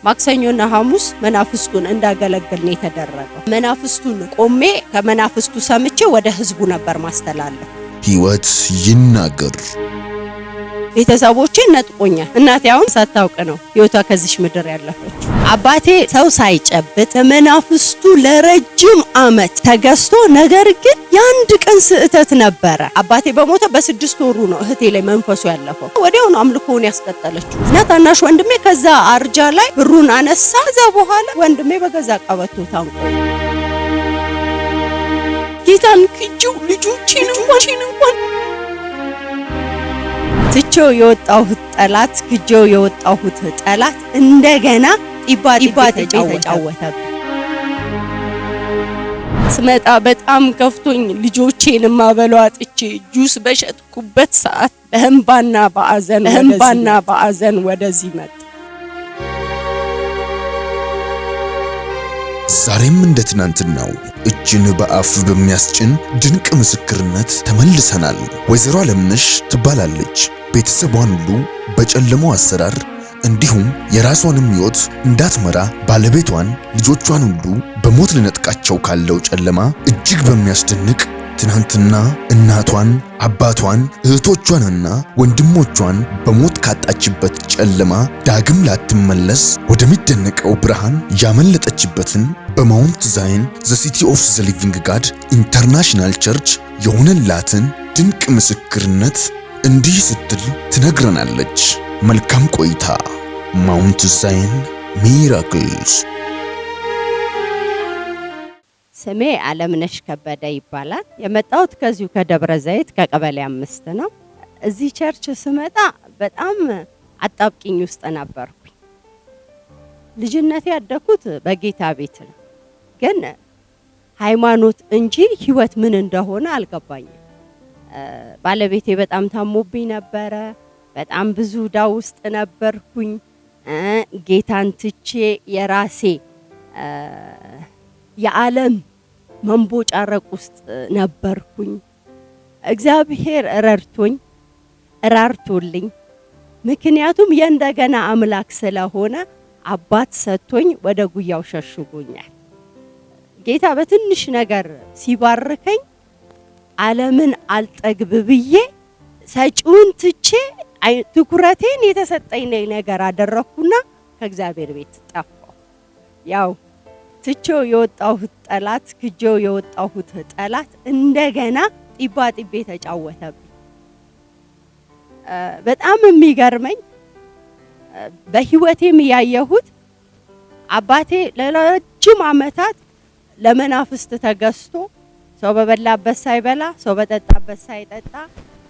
ማክሰኞና ሐሙስ መናፍስቱን እንዳገለግል ነው የተደረገው። መናፍስቱን ቆሜ ከመናፍስቱ ሰምቼ ወደ ህዝቡ ነበር ማስተላለፍ። ሕይወት ይናገር። ቤተሰቦቼ ነጥቆኛል። እናቴ አሁን ሳታውቅ ነው ህይወቷ ከዚህ ምድር ያለፈችው። አባቴ ሰው ሳይጨብጥ መናፍስቱ ለረጅም አመት ተገዝቶ፣ ነገር ግን የአንድ ቀን ስህተት ነበረ። አባቴ በሞተ በ6 ወሩ ነው እህቴ ላይ መንፈሱ ያለፈው። ወዲያውኑ አምልኮውን ያስቀጠለችው እና ታናሽ ወንድሜ ከዛ አርጃ ላይ ብሩን አነሳ። ከዛ በኋላ ወንድሜ በገዛ ቀበቶ ታንቆ ጌታን ክጂው ልጆቼን እንኳን ትቼው የወጣሁት ጠላት ክጄው የወጣሁት ጠላት እንደገና ጢባ ተጫወተብኝ። ስመጣ በጣም ከፍቶኝ ልጆቼን ማበለው አጥቼ ጁስ በሸጥኩበት ሰዓት በእንባና በአዘን ወደዚህ መጣ። ዛሬም እንደ ትናንትናው እጅን በአፍ በሚያስጭን ድንቅ ምስክርነት ተመልሰናል። ወይዘሮ አለምነሽ ትባላለች። ቤተሰቧን ሁሉ በጨለማው አሰራር እንዲሁም የራሷንም ሕይወት እንዳትመራ ባለቤቷን፣ ልጆቿን ሁሉ በሞት ልነጥቃቸው ካለው ጨለማ እጅግ በሚያስደንቅ ትናንትና እናቷን፣ አባቷን፣ እህቶቿንና ወንድሞቿን በሞት ካጣችበት ጨለማ ዳግም ላትመለስ ወደሚደነቀው ብርሃን ያመለጠችበትን በማውንት ዛይን ዘ ሲቲ ኦፍ ዘ ሊቪንግ ጋድ ኢንተርናሽናል ቸርች የሆነላትን ድንቅ ምስክርነት እንዲህ ስትል ትነግረናለች። መልካም ቆይታ። ማውንት ዛይን ሚራክልስ። ስሜ አለምነሽ ከበደ ይባላል። የመጣሁት ከዚሁ ከደብረ ዘይት ከቀበሌ 5 ነው። እዚህ ቸርች ስመጣ በጣም አጣብቂኝ ውስጥ ነበርኩኝ። ልጅነቴ ያደኩት በጌታ ቤት ነው፣ ግን ሃይማኖት እንጂ ህይወት ምን እንደሆነ አልገባኝም። ባለቤቴ በጣም ታሞብኝ ነበረ። በጣም ብዙ ዕዳ ውስጥ ነበርኩኝ። ጌታን ትቼ የራሴ የዓለም መንቦጫረቅ ውስጥ ነበርኩኝ። እግዚአብሔር ራርቶልኝ፣ ምክንያቱም የእንደገና አምላክ ስለሆነ አባት ሰጥቶኝ ወደ ጉያው ሸሽጎኛል። ጌታ በትንሽ ነገር ሲባርከኝ ዓለምን አልጠግብ ብዬ ሰጪውን ትቼ ትኩረቴን የተሰጠኝ ነገር አደረኩና ከእግዚአብሔር ቤት ጠፋሁ። ያው ትቼው የወጣሁት ጠላት ክጄው የወጣሁት ጠላት እንደገና ጢባ ተጫወተብኝ። በጣም የሚገርመኝ በህይወቴም ያየሁት አባቴ ለረጅም አመታት ለመናፍስት ተገዝቶ ሰው በበላበት ሳይበላ፣ ሰው በጠጣበት ሳይጠጣ፣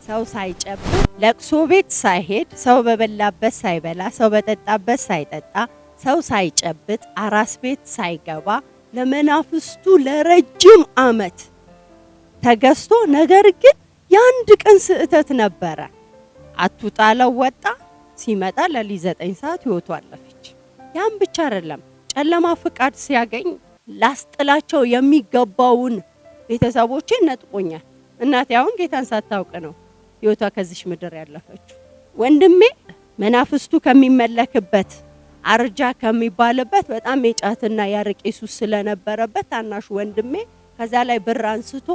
ሰው ሳይጨብጥ፣ ለቅሶ ቤት ሳይሄድ፣ ሰው በበላበት ሳይበላ፣ ሰው በጠጣበት ሳይጠጣ፣ ሰው ሳይጨብጥ፣ አራስ ቤት ሳይገባ ለመናፍስቱ ለረጅም አመት ተገዝቶ፣ ነገር ግን የአንድ ቀን ስህተት ነበረ። አቱጣለው ወጣ። ሲመጣ ለሊት 9 ሰዓት ህይወቱ አለፈች። ያን ብቻ አይደለም፣ ጨለማ ፍቃድ ሲያገኝ ላስጥላቸው የሚገባውን ቤተሰቦቼን ነጥቆኛል። እናቴ አሁን ጌታን ሳታውቅ ነው ህይወቷ ከዚህ ምድር ያለፈችው። ወንድሜ መናፍስቱ ከሚመለክበት አርጃ ከሚባልበት በጣም የጫትና ያርቄ ሱስ ስለነበረበት ታናሽ ወንድሜ ከዛ ላይ ብር አንስቶ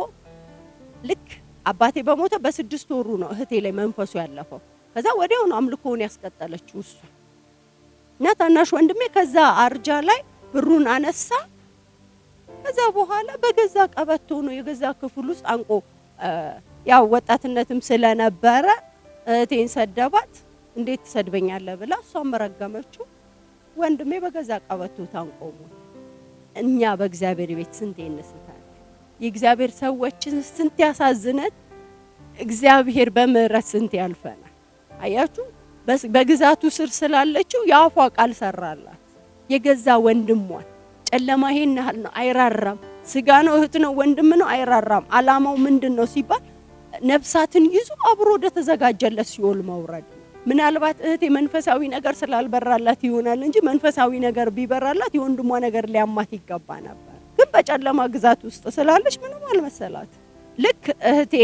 ልክ አባቴ በሞተ በ6 ወሩ ነው እህቴ ላይ መንፈሱ ያለፈው። ከዛ ወዲያውኑ አምልኮውን ያስቀጠለችው እሱ እና ታናሽ ወንድሜ ከዛ አርጃ ላይ ብሩን አነሳ። ከዛ በኋላ በገዛ ቀበቶ ነው የገዛ ክፍል ውስጥ አንቆ፣ ያው ወጣትነትም ስለነበረ እህቴን ሰደባት። እንዴት ትሰድበኛለህ ብላ እሷም ረገመችው። ወንድሜ በገዛ ቀበቶ ታንቆሙ። እኛ በእግዚአብሔር ቤት ስንት እንስታለን። የእግዚአብሔር ሰዎችን ስንት ያሳዝነን። እግዚአብሔር በምህረት ስንት ያልፈናል። አያችሁ፣ በግዛቱ ስር ስላለችው የአፏ ቃል ሰራላት። የገዛ ወንድሟን ጨለማ ይሄን ያህል ነው አይራራም። ስጋ ነው እህት ነው ወንድም ነው አይራራም። አላማው ምንድነው ሲባል ነፍሳትን ይዞ አብሮ ወደ ተዘጋጀለት ሲኦል መውረድ። ምናልባት እህቴ መንፈሳዊ ነገር ስላልበራላት ይሆናል እንጂ መንፈሳዊ ነገር ቢበራላት የወንድሟ ነገር ሊያማት ይገባ ነበር። ግን በጨለማ ግዛት ውስጥ ስላለች ምንም አልመሰላት። ልክ እህቴ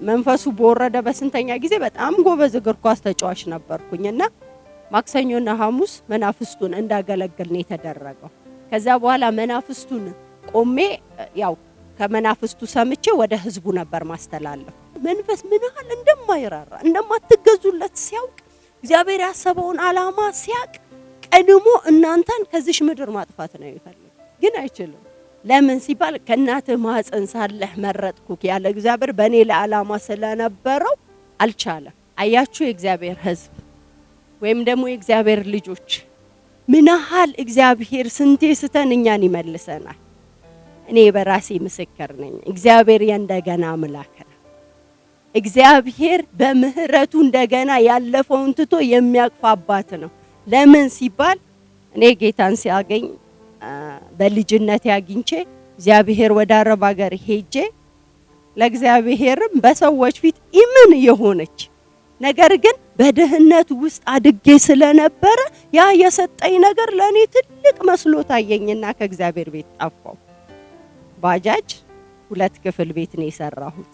መንፈሱ በወረደ በስንተኛ ጊዜ በጣም ጎበዝ እግር ኳስ ተጫዋች ነበርኩኝና ማክሰኞና ሐሙስ መናፍስቱን እንዳገለግል ነው የተደረገው። ከዛ በኋላ መናፍስቱን ቆሜ ያው ከመናፍስቱ ሰምቼ ወደ ህዝቡ ነበር ማስተላለፍ። መንፈስ ምን ያህል እንደማይራራ እንደማትገዙለት ሲያውቅ እግዚአብሔር ያሰበውን ዓላማ ሲያውቅ ቀድሞ እናንተን ከዚህ ምድር ማጥፋት ነው ይፈልግ፣ ግን አይችልም። ለምን ሲባል ከእናትህ ማህፀን ሳለህ መረጥኩክ ያለ እግዚአብሔር በእኔ ለዓላማ ስለነበረው አልቻለም። አያችሁ የእግዚአብሔር ህዝብ ወይም ደግሞ የእግዚአብሔር ልጆች ምን ያህል እግዚአብሔር ስንቴ ስተን እኛን ይመልሰናል። እኔ በራሴ ምስክር ነኝ። እግዚአብሔር የእንደገና አምላክ ነው። እግዚአብሔር በምህረቱ እንደገና ያለፈውን ትቶ የሚያቅፍ አባት ነው። ለምን ሲባል እኔ ጌታን ሲያገኝ በልጅነት ያግኝቼ እግዚአብሔር ወደ አረብ ሀገር ሄጄ ለእግዚአብሔርም በሰዎች ፊት ኢምን የሆነች ነገር ግን በደህንነት ውስጥ አድጌ ስለነበረ ያ የሰጠኝ ነገር ለኔ ትልቅ መስሎ ታየኝና ከእግዚአብሔር ቤት ጠፋው። ባጃጅ 2 ክፍል ቤት ነው የሰራሁት።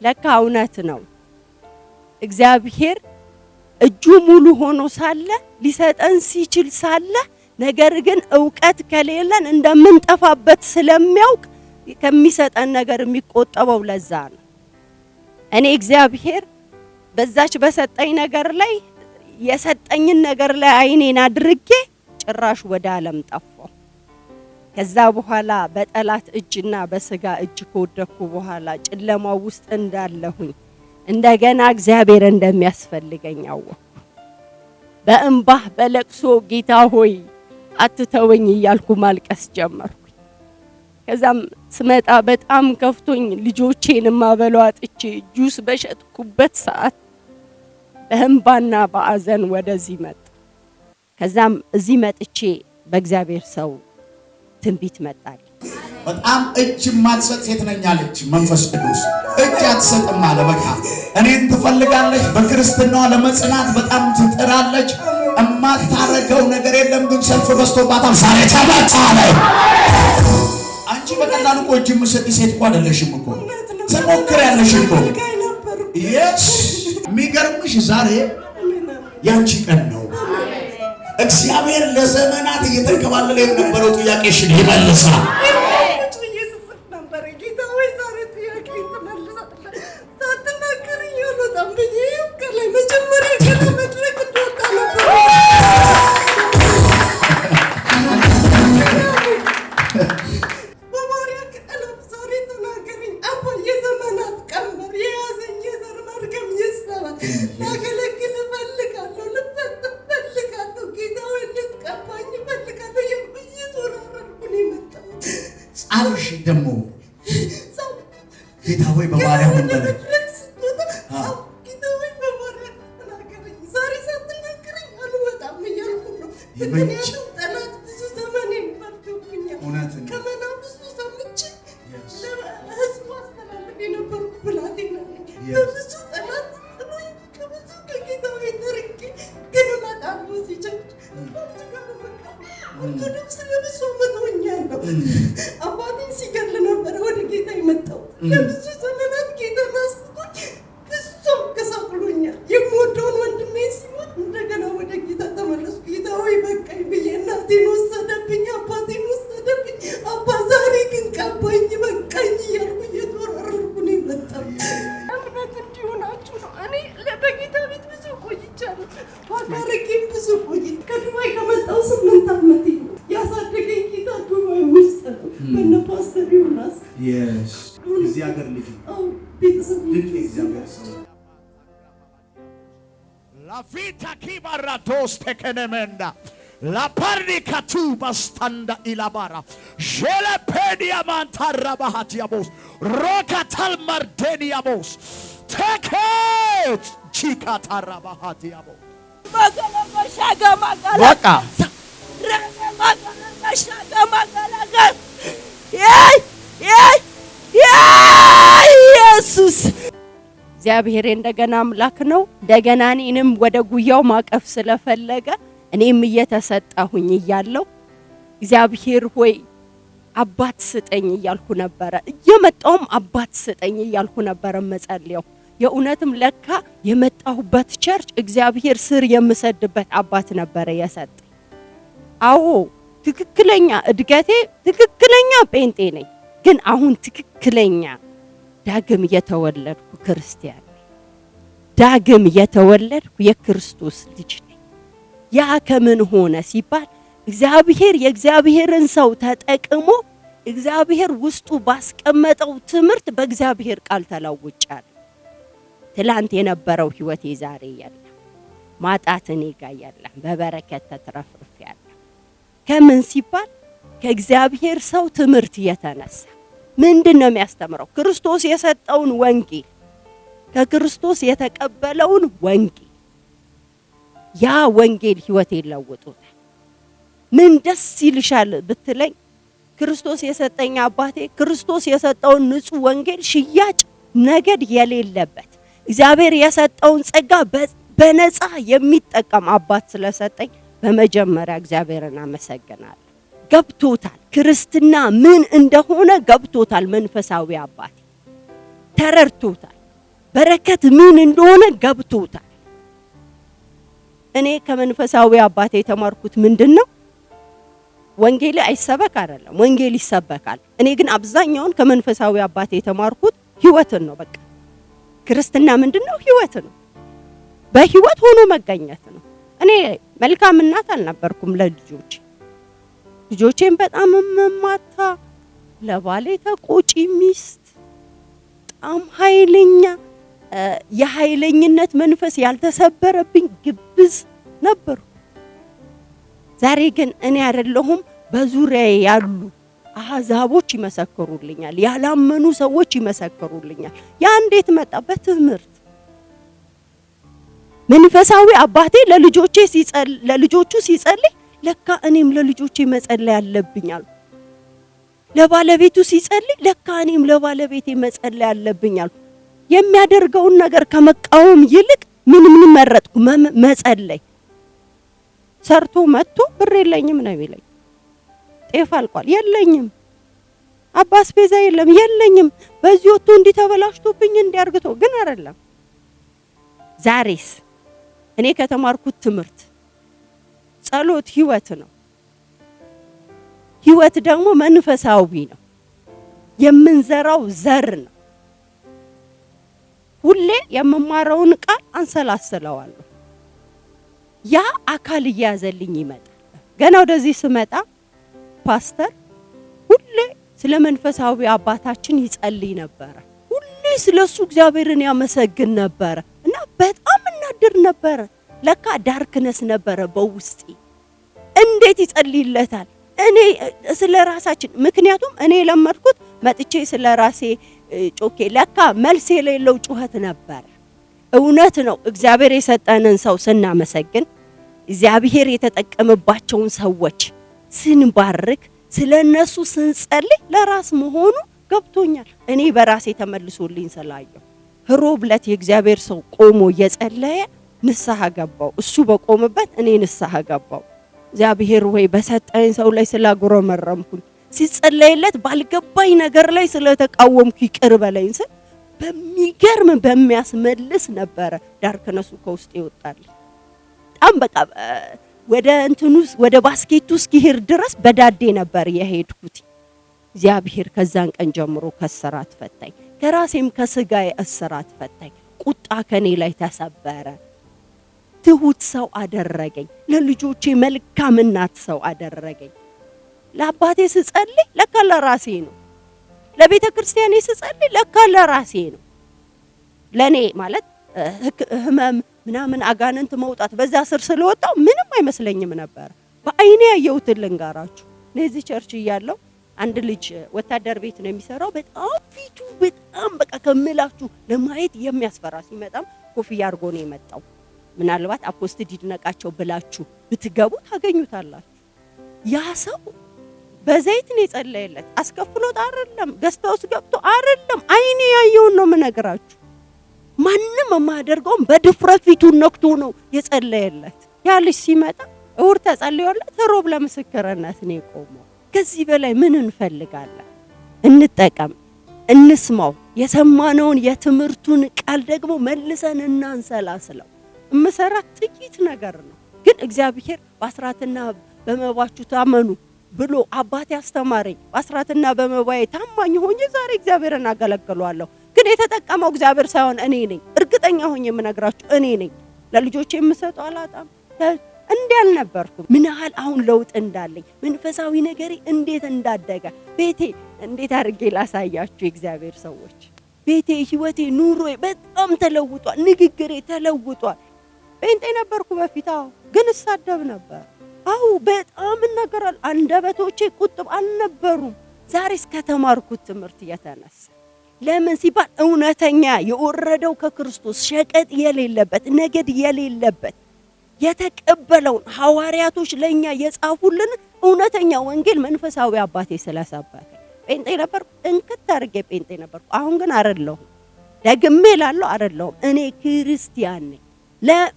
ለካ እውነት ነው። እግዚአብሔር እጁ ሙሉ ሆኖ ሳለ ሊሰጠን ሲችል ሳለ ነገር ግን ዕውቀት ከሌለን እንደምንጠፋበት ስለሚያውቅ ከሚሰጠን ነገር የሚቆጠበው ለዛ ነው። እኔ እግዚአብሔር በዛች በሰጠኝ ነገር ላይ የሰጠኝን ነገር ላይ አይኔን አድርጌ ጭራሽ ወደ ዓለም ጠፋው። ከዛ በኋላ በጠላት እጅና በስጋ እጅ ከወደኩ በኋላ ጨለማው ውስጥ እንዳለሁኝ እንደገና እግዚአብሔር እንደሚያስፈልገኝ አወቅኩ። በእንባ በለቅሶ ጌታ ሆይ አትተወኝ እያልኩ ማልቀስ ጀመርኩ። ከዛም ስመጣ በጣም ከፍቶኝ ልጆቼን ማበላው አጥቼ ጁስ በሸጥኩበት ሰዓት በእንባና በአዘን ወደዚህ መጣ። ከዛም እዚህ መጥቼ በእግዚአብሔር ሰው ትንቢት መጣል። በጣም እጅ ማትሰጥ ሴት ነኝ አለች መንፈስ ቅዱስ። እጅ አትሰጥም አለ። በቃ እኔን ትፈልጋለች። በክርስትናዋ ለመጽናት በጣም ትጥራለች። እማታረገው ነገር የለም፣ ግን ሰልፍ በዝቶባታል። ዛሬ ተመታለ። አንቺ በቀላሉ እኮ እጅ የምትሰጪ ሴት እኮ አይደለሽም እኮ ትሞክሪያለሽ እኮ። ኢየሱስ የሚገርምሽ ዛሬ ያንቺ ቀን ነው። እግዚአብሔር ለዘመናት እየተንከባለለ የነበረው ጥያቄሽን ይመልሳል። አልሽ ደግሞ ጌታ ሆይ በማርያም እንደለ አባቴን ሲገል ነበር ወደ ጌታ የመጣው። ለብዙ ዘመናት ጌታ ናስቶኝ ፍጹም ከሳቅሎኛል። የምወደውን ወንድሜ ሲሞት እንደገና ወደ ጌታ ተመለስኩ። ጌታ ሆይ በቃኝ ብዬ እናቴን ወሰደብኝ፣ አባቴን ወሰደብኝ። አባ ዛሬ ግን ቀባኝ፣ በቃኝ እያልኩ እየተወራረድኩ ነው የመጣው። እምነት እንዲሆናችሁ ነው። እኔ በጌታ ቤት ብዙ ቆይቻለሁ። ዋጋረጌም ብዙ ቆይ ከዱባይ ከመጣው 8 ዓመት ያሳደገኝ ጌታ ዱባይ ውስጥ ነው። በእነ ፓስተር ዮናስ እዚህ ሀገር ልጅ ቤተሰብ ድንቅ እግዚአብሔር ሰው ላፊታ ኪባራዶስ ተከነመንዳ ላፓርዲ ካቱ ባስታንዳ ኢላባራ ጀለፔዲያ ማንታራ ባሃቲያቦስ ሮካታል ማርዴኒያቦስ ተከት ቺካታራ ባሃቲያቦስ በቃ ኢየሱስ እግዚአብሔር እንደገና አምላክ ነው። እንደገና እኔንም ወደ ጉያው ማቀፍ ስለፈለገ እኔም እየተሰጣሁኝ እያለው እግዚአብሔር ሆይ አባት ስጠኝ እያልኩ ነበር። እየመጣውም አባት ስጠኝ እያልኩ ነበር መጸልየው። የእውነትም ለካ የመጣሁበት ቸርች እግዚአብሔር ስር የምሰድበት አባት ነበረ የሰጠኝ። አዎ ትክክለኛ እድገቴ ትክክለኛ ጴንጤ ነኝ፣ ግን አሁን ትክክለኛ ዳግም የተወለድኩ ክርስቲያን ነኝ። ዳግም የተወለድኩ የክርስቶስ ልጅ ነኝ። ያ ከምን ሆነ ሲባል እግዚአብሔር የእግዚአብሔርን ሰው ተጠቅሞ እግዚአብሔር ውስጡ ባስቀመጠው ትምህርት በእግዚአብሔር ቃል ተለውጫለሁ። ትላንት የነበረው ህይወቴ ዛሬ የለም። ማጣት እኔ ጋር የለም። በበረከት ተትረፍርፌያለሁ። ከምን ሲባል ከእግዚአብሔር ሰው ትምህርት የተነሳ ምንድነው የሚያስተምረው? ክርስቶስ የሰጠውን ወንጌል፣ ከክርስቶስ የተቀበለውን ወንጌል። ያ ወንጌል ህይወቴን ለውጦታል። ምን ደስ ይልሻል ብትለኝ ክርስቶስ የሰጠኝ አባቴ ክርስቶስ የሰጠውን ንጹህ ወንጌል ሽያጭ ነገድ የሌለበት እግዚአብሔር የሰጠውን ጸጋ በነፃ የሚጠቀም አባት ስለሰጠኝ በመጀመሪያ እግዚአብሔርን አመሰግናለሁ። ገብቶታል፣ ክርስትና ምን እንደሆነ ገብቶታል። መንፈሳዊ አባቴ ተረድቶታል። በረከት ምን እንደሆነ ገብቶታል። እኔ ከመንፈሳዊ አባቴ የተማርኩት ምንድነው? ወንጌል አይሰበክ አይደለም፣ ወንጌል ይሰበካል። እኔ ግን አብዛኛውን ከመንፈሳዊ አባቴ የተማርኩት ህይወትን ነው። በቃ ክርስትና ምንድነው? ህይወት ነው። በህይወት ሆኖ መገኘት ነው። እኔ መልካም እናት አልነበርኩም ለልጆቼ። ልጆቼን በጣም መማታ፣ ለባሌ ተቆጪ ሚስት፣ በጣም ኃይለኛ፣ የኃይለኝነት መንፈስ ያልተሰበረብኝ ግብዝ ነበር። ዛሬ ግን እኔ አይደለሁም፣ በዙሪያዬ ያሉ አህዛቦች ይመሰክሩልኛል፣ ያላመኑ ሰዎች ይመሰክሩልኛል። ያ እንዴት መጣ? በትምህርት መንፈሳዊ አባቴ ለልጆቹ ሲጸልይ ለካ እኔም ለልጆቼ መጸለይ አለብኛል። ለባለቤቱ ሲጸልይ ለካ እኔም ለባለቤቴ መጸለይ አለብኛል። የሚያደርገውን ነገር ከመቃወም ይልቅ ምን መረጥኩ? መጸለይ። ሰርቶ መጥቶ ብር የለኝም ነው የሚለኝ። ጤፍ አልቋል፣ የለኝም። አባስ ቤዛ የለኝም። በዚህ ወጥቶ እንዲተበላሽቶብኝ እንዲያርግቶ ግን አይደለም። ዛሬስ እኔ ከተማርኩት ትምህርት ጸሎት ህይወት ነው። ህይወት ደግሞ መንፈሳዊ ነው። የምንዘራው ዘር ነው። ሁሌ የምማረውን ቃል አንሰላስለዋለሁ። ያ አካል እያዘልኝ ይመጣል። ገና ወደዚህ ስመጣ ፓስተር ሁሌ ስለ መንፈሳዊ አባታችን ይጸልይ ነበር። ሁሌ ስለሱ እግዚአብሔርን ያመሰግን ነበር እና በጣም እናድር ነበር። ለካ ዳርክነስ ነበረ በውስጤ። እንዴት ይጸልይለታል? እኔ ስለራሳችን፣ ምክንያቱም እኔ ለመድኩት መጥቼ ስለራሴ ጮኬ፣ ለካ መልስ የሌለው ጩኸት ነበር። እውነት ነው። እግዚአብሔር የሰጠንን ሰው ስናመሰግን፣ እግዚአብሔር የተጠቀመባቸውን ሰዎች ስንባርክ፣ ስለነሱ ስንጸልይ ለራስ መሆኑ ገብቶኛል። እኔ በራሴ ተመልሶልኝ ስላየው ሮብ ዕለት የእግዚአብሔር ሰው ቆሞ እየጸለየ ንስሐ ገባው። እሱ በቆመበት እኔ ንስሐ ገባው። እግዚአብሔር ወይ በሰጠኝ ሰው ላይ ስላጉረመረምኩኝ፣ ሲጸለይለት ባልገባኝ ነገር ላይ ስለተቃወምኩ ይቅር በለኝ ስል በሚገርም በሚያስመልስ ነበረ ዳርክነሱ ከውስጥ ይወጣል። በጣም በቃ ወደ ባስኬቱ እስኪሄድ ድረስ በዳዴ ነበር የሄድኩት። እግዚአብሔር ከዛን ቀን ጀምሮ ከስራት ፈታኝ፣ ከራሴም ከስጋዬ እስራት ፈታኝ። ቁጣ ከኔ ላይ ተሰበረ። ትሁት ሰው አደረገኝ። ለልጆቼ መልካም እናት ሰው አደረገኝ። ለአባቴ ስጸልይ ለካ ለራሴ ነው። ለቤተ ክርስቲያኔ ስጸልይ ለካ ለራሴ ነው። ለኔ ማለት ህመም ምናምን አጋንንት መውጣት በዛ ስር ስለወጣው ምንም አይመስለኝም ነበር። በአይኔ ያየሁትን ልንገራችሁ። ለዚህ ቸርች እያለሁ አንድ ልጅ ወታደር ቤት ነው የሚሰራው። በጣም ፊቱ በጣም በቃ ከምላችሁ ለማየት የሚያስፈራ፣ ሲመጣም ኮፍያ አድርጎ ነው የመጣው። ምናልባት አፖስትል ይድነቃቸው ብላችሁ ብትገቡ ታገኙታላችሁ። ያ ሰው በዘይት ነው የጸለየለት። አስከፍሎት አይደለም፣ ገዝተውስ ገብቶ አይደለም። አይኔ ያየውን ነው የምነግራችሁ። ማንም የማያደርገውን በድፍረት ፊቱን ነክቶ ነው የጸለየለት። ያ ልጅ ሲመጣ እሁድ ተጸልዮለት ሮብ ለምስክርነት ነው የቆመው። ከዚህ በላይ ምን እንፈልጋለን? እንጠቀም። እንስማው። የሰማነውን የትምህርቱን ቃል ደግሞ መልሰን እናንሰላስለው። እምሰራት ጥቂት ነገር ነው፣ ግን እግዚአብሔር በአስራትና በመባችሁ ታመኑ ብሎ አባቴ ያስተማረኝ በአስራትና በመባዬ ታማኝ ሆኜ ዛሬ እግዚአብሔርን አገለግለዋለሁ። ግን የተጠቀመው እግዚአብሔር ሳይሆን እኔ ነኝ። እርግጠኛ ሆኜ የምነግራችሁ እኔ ነኝ። ለልጆቼ የምሰጠው አላጣም። እንዲህ አልነበርኩም። ምን ያህል አሁን ለውጥ እንዳለኝ፣ መንፈሳዊ ነገሬ እንዴት እንዳደገ፣ ቤቴ እንዴት አድርጌ ላሳያችሁ። የእግዚአብሔር ሰዎች ቤቴ፣ ህይወቴ፣ ኑሮዬ በጣም ተለውጧል። ንግግሬ ተለውጧል። ጴንጤ ነበርኩ በፊት፣ ግን እሳደብ ነበር። በጣም እናገራል። አንደበቶቼ ቁጥብ አልነበሩም። ዛሬ እስከተማርኩት ትምህርት የተነሳ ለምን ሲባል እውነተኛ የወረደው ከክርስቶስ ሸቀጥ የሌለበት ነገድ የሌለበት የተቀበለውን ሐዋርያቶች ለኛ የጻፉልን እውነተኛ ወንጌል መንፈሳዊ አባቴ ስለሰበከ ጴንጤ ነበርኩ። እንክት አድርጌ ጴንጤ ነበርኩ። አሁን ግን አይደለሁም። ደግሜ እላለሁ አይደለሁም። እኔ ክርስቲያን ነኝ።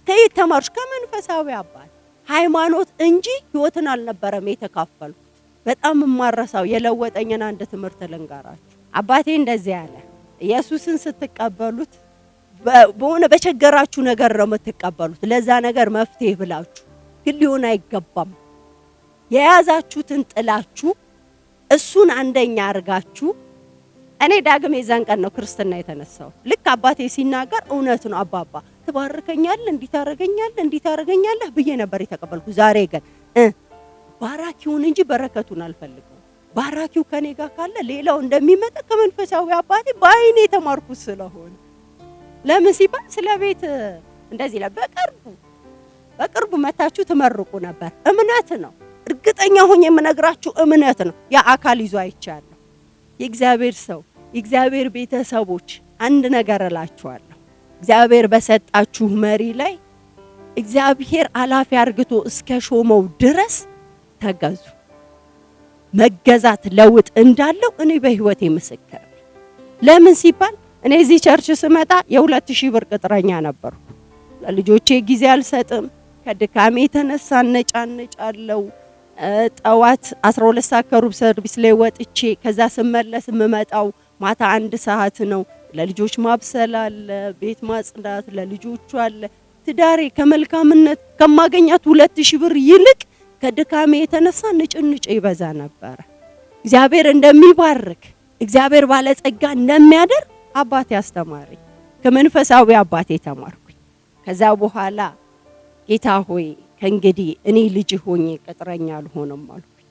ከየት ተማርሽ? ከመንፈሳዊ አባት ሃይማኖት እንጂ ህይወትን አልነበረም የተካፈልኩት። በጣም የማረሳው የለወጠኝን አንድ ትምህርት ልንገራችሁ። አባቴ እንደዚህ ያለ ኢየሱስን ስትቀበሉት በሆነ በቸገራችሁ ነገር ነው የምትቀበሉት። ለዛ ነገር መፍትሄ ብላችሁ ግን ሊሆን አይገባም። የያዛችሁትን ጥላችሁ እሱን አንደኛ አርጋችሁ። እኔ ዳግም የዛን ቀን ነው ክርስትና የተነሳው። ልክ አባቴ ሲናገር እውነት ነው አባባ ትባርከኛለህ፣ እንዲታረገኛለህ ብዬ ነበር የተቀበልኩ። ዛሬ ግን ባራኪውን እንጂ በረከቱን አልፈልግም። ባራኪው ከኔ ጋር ካለ ሌላው እንደሚመጣ ከመንፈሳዊ አባቴ በአይኔ የተማርኩት ስለሆነ ለምን ሲባል ስለ ቤት እንደዚህ ነው። በቅርቡ መታችሁ ትመርቁ ነበር። እምነት ነው። እርግጠኛ ሆኜ የምነግራችሁ እምነት ነው። ያ አካል ይዞ አይቻለሁ። የእግዚአብሔር ሰው፣ የእግዚአብሔር ቤተሰቦች አንድ ነገር እላችኋለሁ። እግዚአብሔር በሰጣችሁ መሪ ላይ እግዚአብሔር አላፊ አርግቶ እስከ ሾመው ድረስ ተገዙ። መገዛት ለውጥ እንዳለው እኔ በህይወቴ ምስክር። ለምን ሲባል እኔ እዚህ ቸርች ስመጣ የ2000 ብር ቅጥረኛ ነበርኩ። ለልጆቼ ጊዜ አልሰጥም። ከድካሜ የተነሳ ነጫነጫለው። ጠዋት 12 ሰዓት ከሩብ ሰርቪስ ላይ ወጥቼ ከዛ ስመለስ የምመጣው ማታ 1 ሰዓት ነው። ለልጆች ማብሰል አለ፣ ቤት ማጽዳት ለልጆቹ አለ። ትዳሬ ከመልካምነት ከማገኛት 2000 ብር ይልቅ ከድካሜ የተነሳ ንጭንጭ ይበዛ ነበር። እግዚአብሔር እንደሚባርክ እግዚአብሔር ባለጸጋ እንደሚያደርግ አባቴ አስተማረኝ። ከመንፈሳዊ አባቴ ተማርኩኝ። ከዛ በኋላ ጌታ ሆይ ከእንግዲህ እኔ ልጅ ሆኜ ቅጥረኛ አልሆንም አልኩኝ።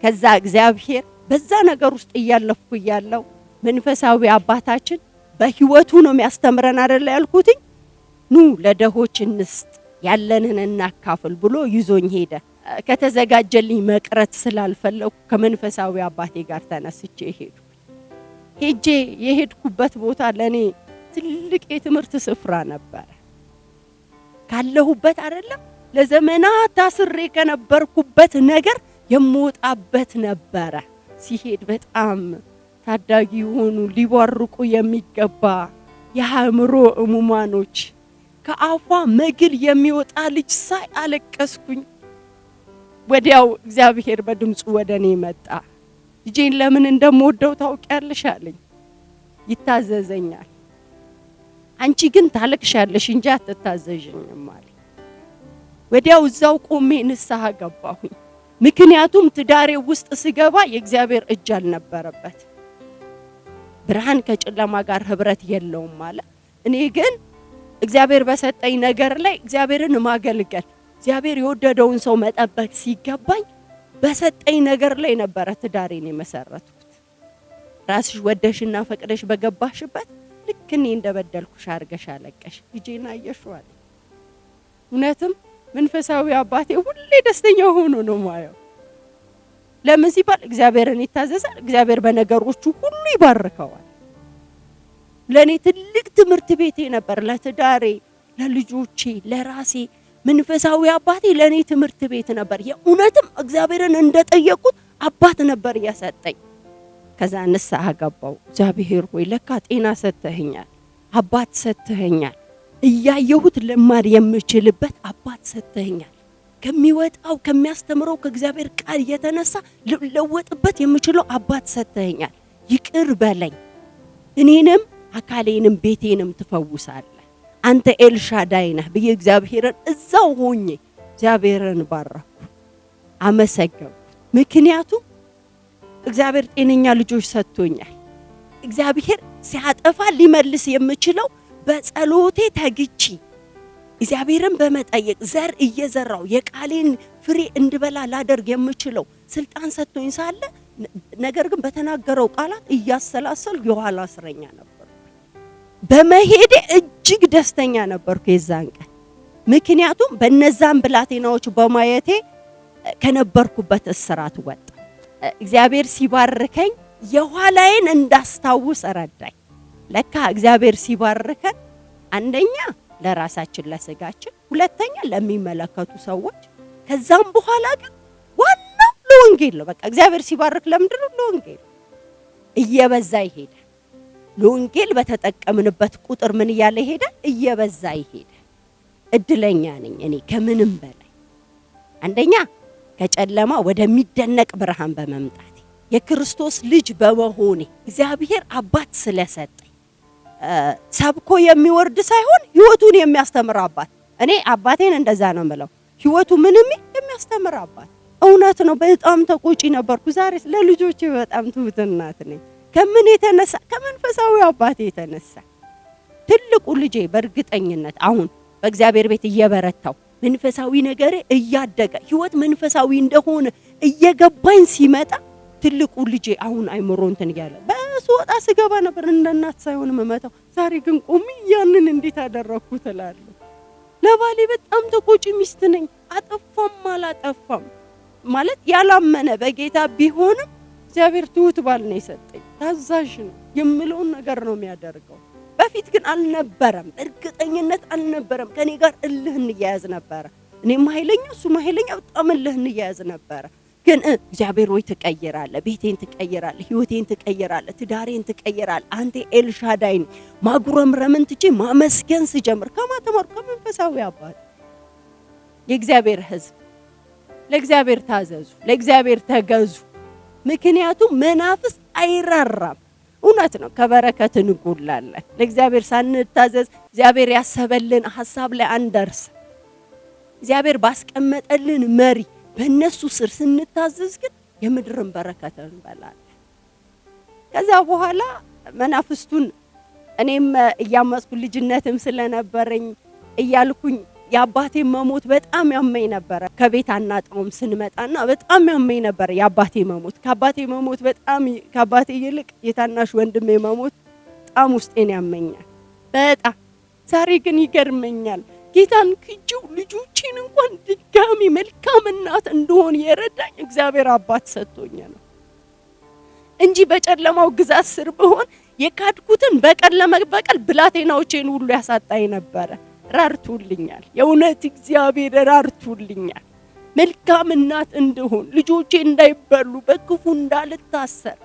ከዛ እግዚአብሔር በዛ ነገር ውስጥ እያለፍኩ ያለው መንፈሳዊ አባታችን በህይወቱ ነው የሚያስተምረን አይደል ያልኩትኝ። ኑ ለደሆች እንስጥ፣ ያለንን እናካፍል ብሎ ይዞኝ ሄደ። ከተዘጋጀልኝ መቅረት ስላልፈለኩ ከመንፈሳዊ አባቴ ጋር ተነስቼ ሄጄ የሄድኩበት ቦታ ለኔ ትልቅ የትምህርት ስፍራ ነበር። ካለሁበት አይደለም ለዘመናት ታስሬ ከነበርኩበት ነገር የምወጣበት ነበረ። ሲሄድ በጣም ታዳጊ የሆኑ ሊባርቁ የሚገባ የአእምሮ እሙማኖች ከአፏ መግል የሚወጣ ልጅ ሳይ አለቀስኩኝ። ወዲያው እግዚአብሔር በድምጹ ወደኔ መጣ። ልጄን ለምን እንደምወደው ታውቂያለሽ አለኝ። ይታዘዘኛል፣ አንቺ ግን ታለቅሻለሽ እንጂ አትታዘዥኝም አለኝ። ወዲያው እዛው ቆሜ ንስሐ ገባሁኝ። ምክንያቱም ትዳሬ ውስጥ ስገባ የእግዚአብሔር እጅ አልነበረበት። ብርሃን ከጨለማ ጋር ህብረት የለውም ማለት። እኔ ግን እግዚአብሔር በሰጠኝ ነገር ላይ እግዚአብሔርን ማገልገል፣ እግዚአብሔር የወደደውን ሰው መጠበቅ ሲገባኝ በሰጠኝ ነገር ላይ ነበረ ትዳሬን የመሰረቱት። ራስሽ ወደሽና ፈቅደሽ በገባሽበት ልክ እኔ እንደበደልኩሽ አርገሽ አለቀሽ፣ ልጄና አየሽዋል። እውነትም መንፈሳዊ አባቴ ሁሌ ደስተኛ ሆኖ ነው ማየው። ለምን ሲባል እግዚአብሔርን ይታዘዛል። እግዚአብሔር በነገሮቹ ሁሉ ይባርከዋል። ለኔ ትልቅ ትምህርት ቤቴ ነበር። ለትዳሬ፣ ለልጆቼ፣ ለራሴ መንፈሳዊ አባቴ ለኔ ትምህርት ቤት ነበር። የእውነትም እግዚአብሔርን እንደጠየቁት አባት ነበር ያሰጠኝ። ከዛ ንስሐ ገባው። እግዚአብሔር ሆይ ለካ ጤና ሰጥተኸኛል፣ አባት ሰጥተኸኛል፣ እያየሁት ለማር የምችልበት አባት ሰጥተኸኛል። ከሚወጣው ከሚያስተምረው ከእግዚአብሔር ቃል የተነሳ ለወጥበት የምችለው አባት ሰጥተኸኛል። ይቅር በለኝ፣ እኔንም አካሌንም ቤቴንም ትፈውሳለህ፣ አንተ ኤልሻዳይ ነህ ብዬ እግዚአብሔርን እዛው ሆኜ እግዚአብሔርን ባረኩ፣ አመሰገንኩ። ምክንያቱም እግዚአብሔር ጤነኛ ልጆች ሰጥቶኛል። እግዚአብሔር ሲያጠፋ ሊመልስ የምችለው በጸሎቴ ተግቼ እግዚአብሔርን በመጠየቅ ዘር እየዘራው የቃሌን ፍሬ እንድበላ ላደርግ የምችለው ስልጣን ሰጥቶኝ ሳለ ነገር ግን በተናገረው ቃላት እያሰላሰል የኋላ እስረኛ ነበርኩ። በመሄዴ እጅግ ደስተኛ ነበርኩ የዛን ቀን። ምክንያቱም በነዛን ብላቴናዎች በማየቴ ከነበርኩበት እስራት ወጣ። እግዚአብሔር ሲባርከኝ የኋላዬን እንዳስታውስ ረዳኝ። ለካ እግዚአብሔር ሲባርከን አንደኛ ለራሳችን ለስጋችን፣ ሁለተኛ ለሚመለከቱ ሰዎች፣ ከዛም በኋላ ግን ዋናው ለወንጌል ነው። በቃ እግዚአብሔር ሲባርክ ለምንድነው? ለወንጌል እየበዛ ይሄዳል። ለወንጌል በተጠቀምንበት ቁጥር ምን እያለ ይሄዳል? እየበዛ ይሄዳል። እድለኛ ነኝ እኔ ከምንም በላይ አንደኛ ከጨለማ ወደሚደነቅ ብርሃን በመምጣቴ የክርስቶስ ልጅ በመሆኔ እግዚአብሔር አባት ስለሰጠኝ ሰብኮ የሚወርድ ሳይሆን ህይወቱን የሚያስተምር አባት። እኔ አባቴን እንደዛ ነው የምለው፣ ህይወቱ ምንም የሚያስተምር አባት። እውነት ነው። በጣም ተቆጪ ነበርኩ። ዛሬ ለልጆቼ በጣም ትሁት እናት ነኝ። ከምን የተነሳ? ከመንፈሳዊ አባቴ የተነሳ። ትልቁ ልጄ በእርግጠኝነት አሁን በእግዚአብሔር ቤት እየበረታው መንፈሳዊ ነገር እያደገ ህይወት መንፈሳዊ እንደሆነ እየገባኝ ሲመጣ ትልቁ ልጄ አሁን አይምሮ እንትን ያለ በስወጣ ስገባ ነበር እንደ እናት ሳይሆን መመታው። ዛሬ ግን ቆሚ ያንን እንዴት አደረኩት እላለሁ። ለባሌ በጣም ተቆጪ ሚስት ነኝ። አጠፋም አላጠፋም ማለት ያላመነ በጌታ ቢሆንም እግዚአብሔር ትሁት ባል ነው የሰጠኝ። ታዛዥ ነው፣ የምለውን ነገር ነው የሚያደርገው። በፊት ግን አልነበረም፣ እርግጠኝነት አልነበረም። ከኔ ጋር እልህ እንያያዝ ነበረ። እኔም ኃይለኛ እሱም ኃይለኛ፣ በጣም እልህ እንያያዝ ነበረ። ግን እግዚአብሔር ወይ ትቀይራለህ፣ ቤቴን ትቀይራለህ፣ ህይወቴን ትቀይራለህ፣ ትዳሬን ትቀይራለህ። አንተ ኤልሻዳይ ነህ። ማጉረምረምን ትቼ ማመስገን ስጀምር ከማተማር ከመንፈሳዊ አባት የእግዚአብሔር ህዝብ ለእግዚአብሔር ታዘዙ፣ ለእግዚአብሔር ተገዙ። ምክንያቱም መናፍስ አይራራም። እውነት ነው። ከበረከት እንጎላለን። ለእግዚአብሔር ሳንታዘዝ እግዚአብሔር ያሰበልን ሐሳብ ላይ አንደርስ። እግዚአብሔር ባስቀመጠልን መሪ በእነሱ ስር ስንታዘዝ ግን የምድርን በረከት እንበላለን። ከዛ በኋላ መናፍስቱን እኔም እያመጽኩ ልጅነትም ስለነበረኝ እያልኩኝ የአባቴ መሞት በጣም ያመኝ ነበር። ከቤት አናጣውም ስንመጣና በጣም ያመኝ ነበር የአባቴ መሞት። ከአባቴ ይልቅ የታናሽ ወንድሜ መሞት በጣም ውስጤን ያመኛል በጣም። ዛሬ ግን ይገርመኛል። ጌታን ክጄው ልጆቼን እንኳን ድጋሚ መልካም እናት እንደሆን የረዳኝ እግዚአብሔር አባት ሰጥቶኝ ነው እንጂ በጨለማው ግዛት ስር ብሆን የካድኩትን በቀል ለመበቀል ብላቴናዎቼን ሁሉ ያሳጣኝ ነበር። ራርቱልኛል። የእውነት እግዚአብሔር ራርቱልኛል። መልካም እናት እንደሆን ልጆቼ እንዳይበሉ በክፉ እንዳልታሰር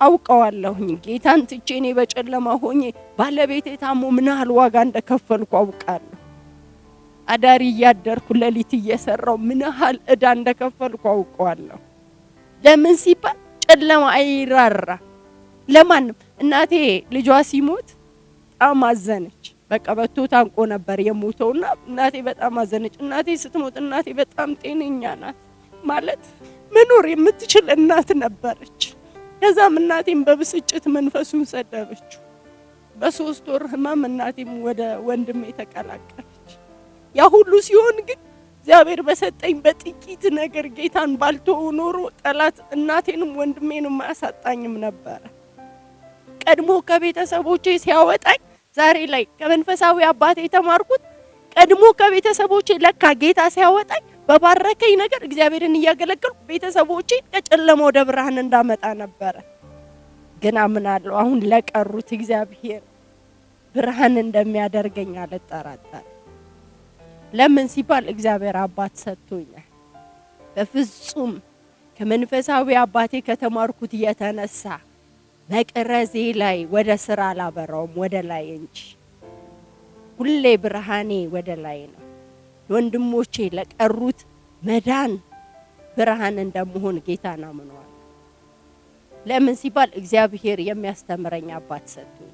አውቀዋለሁኝ። ጌታን ትቼ እኔ በጨለማ ሆኜ ባለቤቴ ታሞ ምን ያህል ዋጋ እንደከፈልኩ አውቃለሁ። አዳሪ እያደርኩ ሌሊት እየሰራው ምን ያህል ዕዳ እንደከፈልኩ አውቀዋለሁ። ለምን ሲባል ጨለማ አይራራ ለማንም። እናቴ ልጇ ሲሞት በጣም አዘነች። በቀበቶ ታንቆ ነበር የሞተውና እናቴ በጣም አዘነች። እናቴ ስትሞት እናቴ በጣም ጤነኛ ናት ማለት መኖር የምትችል እናት ነበረች። ከዛም እናቴም በብስጭት መንፈሱን ሰደበችው። በ3 ወር ህመም እናቴም ወደ ወንድሜ ተቀላቀለች። ያ ሁሉ ሲሆን ግን እግዚአብሔር በሰጠኝ በጥቂት ነገር ጌታን ባልተው ኖሮ ጠላት እናቴንም ወንድሜንም አያሳጣኝም ነበር። ቀድሞ ከቤተሰቦቼ ሲያወጣኝ ዛሬ ላይ ከመንፈሳዊ አባቴ የተማርኩት ቀድሞ ከቤተሰቦቼ ለካ ጌታ ሲያወጣኝ በባረከኝ ነገር እግዚአብሔርን እያገለገልኩ ቤተሰቦቼ ከጨለማ ወደ ብርሃን እንዳመጣ ነበር። ግን አምናለሁ አሁን ለቀሩት እግዚአብሔር ብርሃን እንደሚያደርገኝ አልጠራጠርም። ለምን ሲባል እግዚአብሔር አባት ሰጥቶኛል። በፍጹም ከመንፈሳዊ አባቴ ከተማርኩት የተነሳ መቅረዜ ላይ ወደ ስራ አላበራውም፣ ወደ ላይ እንጂ። ሁሌ ብርሃኔ ወደ ላይ ነው። ወንድሞቼ ለቀሩት መዳን ብርሃን እንደምሆን ጌታን አምነዋል። ለምን ሲባል እግዚአብሔር የሚያስተምረኝ አባት ሰጥቶኝ።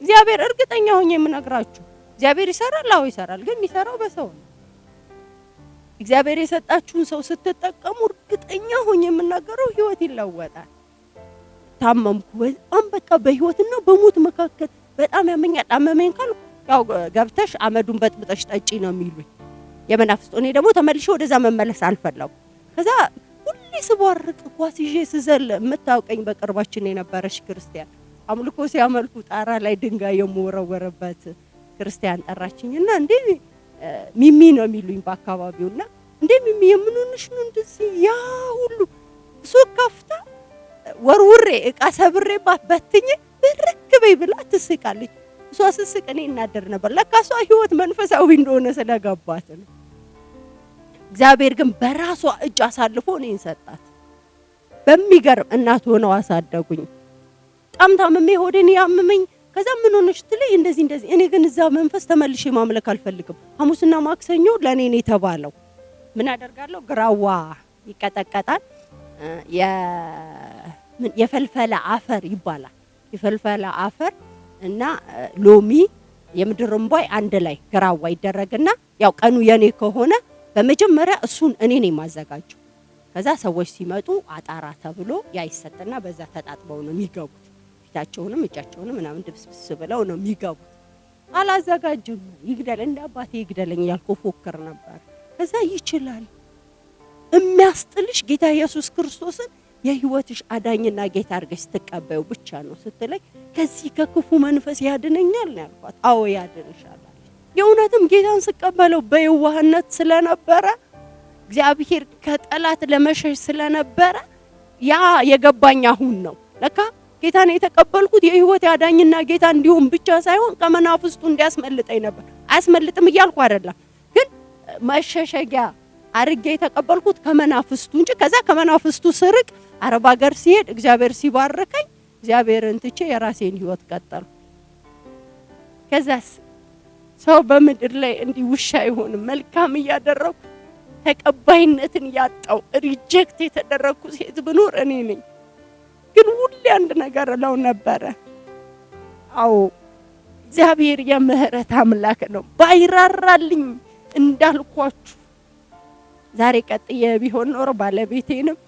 እግዚአብሔር እርግጠኛ ሆኜ የምነግራችሁ እግዚአብሔር ይሰራል። አዎ ይሰራል፣ ግን የሚሰራው በሰው ነው። እግዚአብሔር የሰጣችሁን ሰው ስትጠቀሙ እርግጠኛ ሆኜ የምናገረው ህይወት ይለወጣል። ታመምኩ በጣም በቃ በህይወትና በሞት መካከል በጣም ያመኛል። አመመኝ ካልኩ ያው ገብተሽ አመዱን በጥብጠሽ ጠጪ ነው የሚሉኝ የመናፍስት። እኔ ደግሞ ተመልሼ ወደዛ መመለስ አልፈለኩም። ከዛ ሁሌ ስቧርቅ ኳስ ይዤ ስዘል የምታውቀኝ በቅርባችን የነበረች ክርስቲያን አምልኮ ሲያመልኩ ጣራ ላይ ድንጋይ የምወረወረበት ክርስቲያን ጠራችኝና እንዴ ሚሚ ነው የሚሉኝ በአካባቢውና እንዴ ሚሚ የምንሆንሽ ነው እንደዚህ ያ ሁሉ ሱቅ ከፍታ ወርውሬ እቃ ሰብሬባት በትኜ ብርክ በይ ብላ ትስቃለች። እሷ ስስቅ እኔ እናደር ነበር። ለካ እሷ ህይወት መንፈሳዊ እንደሆነ ስለገባት ነው። እግዚአብሔር ግን በራሷ እጅ አሳልፎ እኔን ሰጣት። በሚገርም እናት ሆነው አሳደጉኝ። በጣም ታምሜ ሆዴን ያመመኝ ከዛ ምን ሆነሽ ትለይ እንደዚህ እኔ ግን እዛ መንፈስ ተመልሼ ማምለክ አልፈልግም። ሐሙስና ማክሰኞ ለኔ ነው የተባለው። ምን አደርጋለሁ? ግራዋ ይቀጠቀጣል። የፈልፈላ አፈር ይባላል። የፈልፈላ አፈር እና ሎሚ የምድር እንቧይ አንድ ላይ ግራዋ ይደረግና ያው ቀኑ የኔ ከሆነ በመጀመሪያ እሱን እኔ ነኝ ማዘጋጀው። ከዛ ሰዎች ሲመጡ አጣራ ተብሎ ያይሰጥና በዛ ተጣጥበው ነው የሚገቡት። ፊታቸውንም እጃቸውንም ምናምን ድብስብስ ብለው ነው የሚገቡት። አላዘጋጅም ይግደል እንደ አባቴ ይግደለኝ ያልኩ ፎክር ነበር። ከዛ ይችላል የሚያስጥልሽ ጌታ ኢየሱስ ክርስቶስን የህይወትሽ አዳኝና ጌታ አድርገሽ ተቀበዩ ብቻ ነው ስትለኝ ከዚህ ከክፉ መንፈስ ያድነኛል ነው ያልኳት። አዎ ያድንሻል። የእውነትም ጌታን ስቀበለው በየዋህነት ስለነበረ እግዚአብሔር ከጠላት ለመሸሽ ስለነበረ ያ የገባኝ አሁን ነው። ለካ ጌታን የተቀበልኩት የህይወት አዳኝና ጌታ እንዲሆን ብቻ ሳይሆን ከመናፍስቱ እንዲያስመልጠኝ ነበር። አያስመልጥም እያልኩ አይደለም፣ ግን መሸሸጊያ አርጌ የተቀበልኩት ከመናፍስቱ እንጂ ከዛ ከመናፍስቱ ስርቅ አረብ ሀገር ሲሄድ እግዚአብሔር ሲባርከኝ እግዚአብሔርን ትቼ የራሴን ህይወት ቀጠልኩ። ከዛስ ሰው በምድር ላይ እንዲህ ውሻ ይሆን መልካም እያደረኩ ተቀባይነትን ያጣው ሪጀክት የተደረኩ ሴት ብኖር እኔ ነኝ። ግን ሁሌ አንድ ነገር እለው ነበረ፣ አዎ እግዚአብሔር የምህረት አምላክ ነው። ባይራራልኝ እንዳልኳችሁ ዛሬ ቀጥዬ ቢሆን ኖር ባለቤቴንም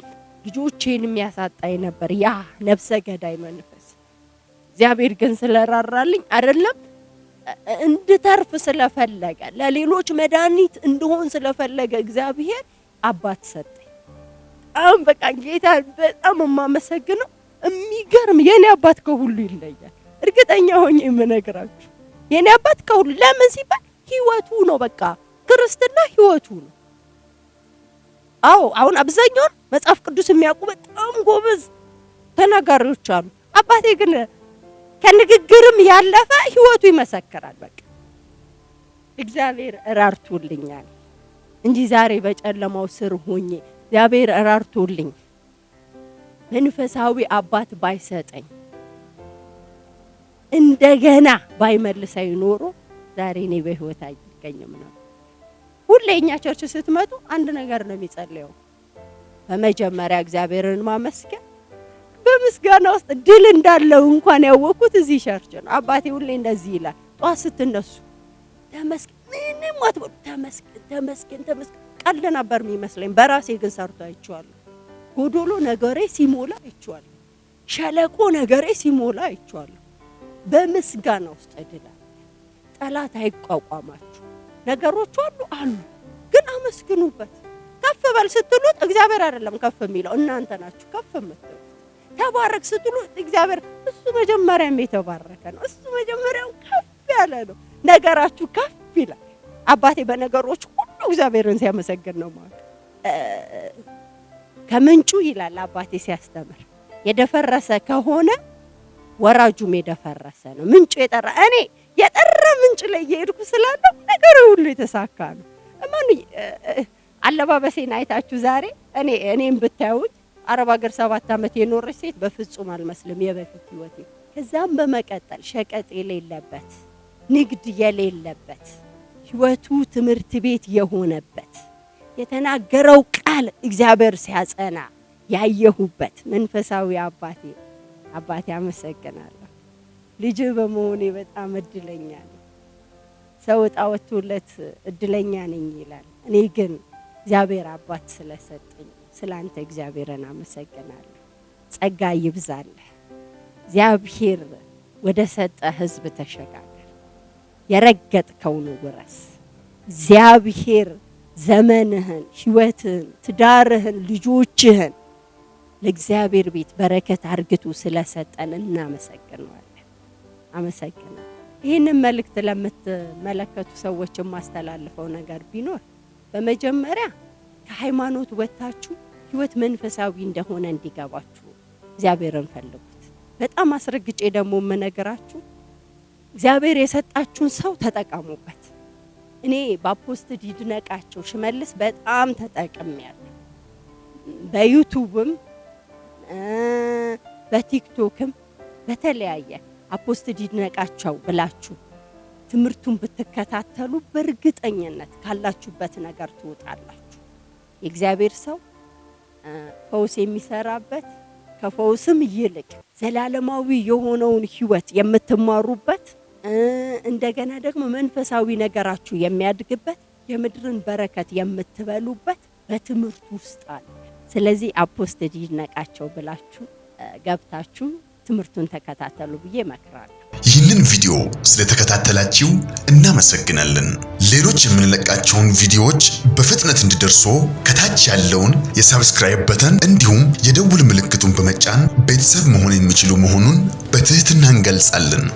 ልጆቼንም ያሳጣኝ ነበር ያ ነፍሰ ገዳይ መንፈስ። እግዚአብሔር ግን ስለራራልኝ አይደለም እንድተርፍ ስለፈለገ ለሌሎች መድኃኒት እንደሆን ስለፈለገ እግዚአብሔር አባት ሰጠኝ። በቃ ጌታ በጣም የማመሰግነው። የሚገርም የኔ አባት ከሁሉ ይለያል። እርግጠኛ ሆኜ የምነግራችሁ የኔ አባት ከሁሉ ለምን ሲባል ህይወቱ ነው። በቃ ክርስትና ህይወቱ ነው። አዎ አሁን አብዛኛው መጽሐፍ ቅዱስ የሚያውቁ በጣም ጎበዝ ተናጋሪዎች አሉ። አባቴ ግን ከንግግርም ያለፈ ህይወቱ ይመሰክራል። በቃ እግዚአብሔር እራርቶልኛል እንጂ ዛሬ በጨለማው ስር ሆኜ እግዚአብሔር እራርቶልኝ መንፈሳዊ አባት ባይሰጠኝ እንደገና ባይመልሰኝ ኖሮ ዛሬ እኔ በህይወት አይገኝም ነበር። ሁሌኛ ቸርች ስትመጡ አንድ ነገር ነው የሚጸልየው፣ በመጀመሪያ እግዚአብሔርን ማመስገን። በምስጋና ውስጥ ድል እንዳለው እንኳን ያወቁት እዚህ ቸርች ነው። አባቴ ሁሌ እንደዚህ ይላል፣ ጧት ስትነሱ ተመስገን፣ ምንም አትበሉ፣ ተመስገን። ቀልድ ነበር የሚመስለኝ፣ በራሴ ግን ሰርቶ አይቼዋለሁ። ጎዶሎ ነገሬ ሲሞላ አይቼዋለሁ። ሸለቆ ነገሬ ሲሞላ አይቼዋለሁ። በምስጋና ውስጥ ድል አለ። ጠላት አይቋቋማችሁ። ነገሮች አሉ፣ ግን አመስግኑበት። ከፍ በል ስትሉት እግዚአብሔር አይደለም ከፍ የሚለው እናንተ ናችሁ ከፍ የምትሉት። ተባረክ ስትሉት እግዚአብሔር እሱ መጀመሪያም የተባረከ ነው። እሱ መጀመሪያው ከፍ ያለ ነው። ነገራችሁ ከፍ ይላል። አባቴ በነገሮች ሁሉ እግዚአብሔርን ሲያመሰግን ነው ማለት። ከምንጩ ይላል አባቴ ሲያስተምር፣ የደፈረሰ ከሆነ ወራጁም የደፈረሰ ነው። ምንጩ የጠራ እኔ የጠራ ምንጭ ላይ እየሄድኩ ስላለው ነገር ሁሉ የተሳካ ነው። ማን አለባበሴን አይታችሁ ዛሬ እኔም ብታዩኝ አረብ ሀገር 7 ዓመት የኖረች ሴት በፍጹም አልመስልም የበፊት ህይወቴ። ከዛም በመቀጠል ሸቀጥ የሌለበት ንግድ የሌለበት ህይወቱ ትምህርት ቤት የሆነበት የተናገረው ቃል እግዚአብሔር ሲያጸና ያየሁበት መንፈሳዊ አባቴ አመሰግናለሁ። ልጅ በመሆኔ በጣም እድለኛ ነኝ። ሰው ዕጣ ወጥቶለት እድለኛ ነኝ ይላል። እኔ ግን እግዚአብሔር አባት ስለሰጠኝ ስላንተ እግዚአብሔርን አመሰግናለሁ። ጸጋ ይብዛልህ። እግዚአብሔር ወደ ሰጠ ህዝብ ተሸጋገር። የረገጥከውን ውረስ። እግዚአብሔር ዘመንህን፣ ህይወትህን፣ ትዳርህን፣ ልጆችህን ለእግዚአብሔር ቤት በረከት አርግቶ ስለሰጠን እናመሰግናለን። አመሰግናለሁ። ይህንን መልእክት ለምትመለከቱ ሰዎች የማስተላልፈው ነገር ቢኖር በመጀመሪያ ከሃይማኖት ወጣችሁ ህይወት መንፈሳዊ እንደሆነ እንዲገባችሁ እግዚአብሔርን ፈልጉት። በጣም አስረግጬ ደግሞ የምነግራችሁ እግዚአብሔር የሰጣችሁን ሰው ተጠቀሙበት። እኔ በአፖስትል ይድነቃቸው ሽመልስ በጣም ተጠቅሜያለሁ። በዩቲዩብም በቲክቶክም በተለያየ አፖስትል ይድነቃቸው ብላችሁ ትምህርቱን ብትከታተሉ በእርግጠኝነት ካላችሁበት ነገር ትወጣላችሁ። የእግዚአብሔር ሰው ፈውስ የሚሰራበት ከፈውስም ይልቅ ዘላለማዊ የሆነውን ህይወት የምትማሩበት እንደገና ደግሞ መንፈሳዊ ነገራችሁ የሚያድግበት የምድርን በረከት የምትበሉበት በትምህርት ውስጥ አለ። ስለዚህ አፖስትል ይድነቃቸው ብላችሁ ገብታችሁ ትምህርቱን ተከታተሉ ብዬ እመክራለሁ። ይህንን ቪዲዮ ስለተከታተላችሁ እናመሰግናለን። ሌሎች የምንለቃቸውን ቪዲዮዎች በፍጥነት እንዲደርሱ ከታች ያለውን የሰብስክራይብ በተን እንዲሁም የደውል ምልክቱን በመጫን ቤተሰብ መሆን የሚችሉ መሆኑን በትህትና እንገልጻለን።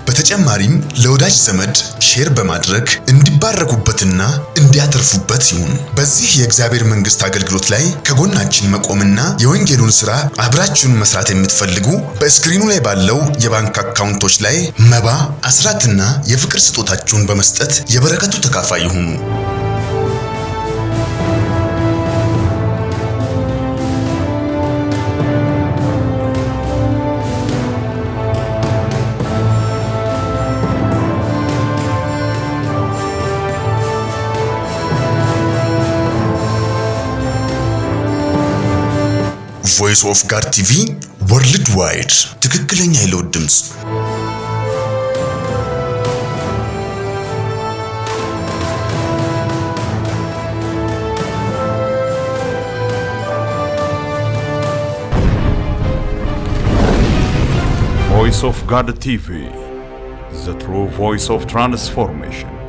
በተጨማሪም ለወዳጅ ዘመድ ሼር በማድረግ እንዲባረኩበትና እንዲያተርፉበት ይሁን። በዚህ የእግዚአብሔር መንግስት አገልግሎት ላይ ከጎናችን መቆምና የወንጌሉን ሥራ አብራችሁን መስራት የምትፈልጉ በስክሪኑ ላይ ባለው የባንክ አካውንቶች ላይ መባ፣ አስራትና የፍቅር ስጦታችሁን በመስጠት የበረከቱ ተካፋይ ይሁኑ። ቮይስ ኦፍ ጋድ ቲቪ ወርልድ ዋይድ ትክክለኛ የለውጥ ድምጽ። Voice of God TV, the true voice of transformation.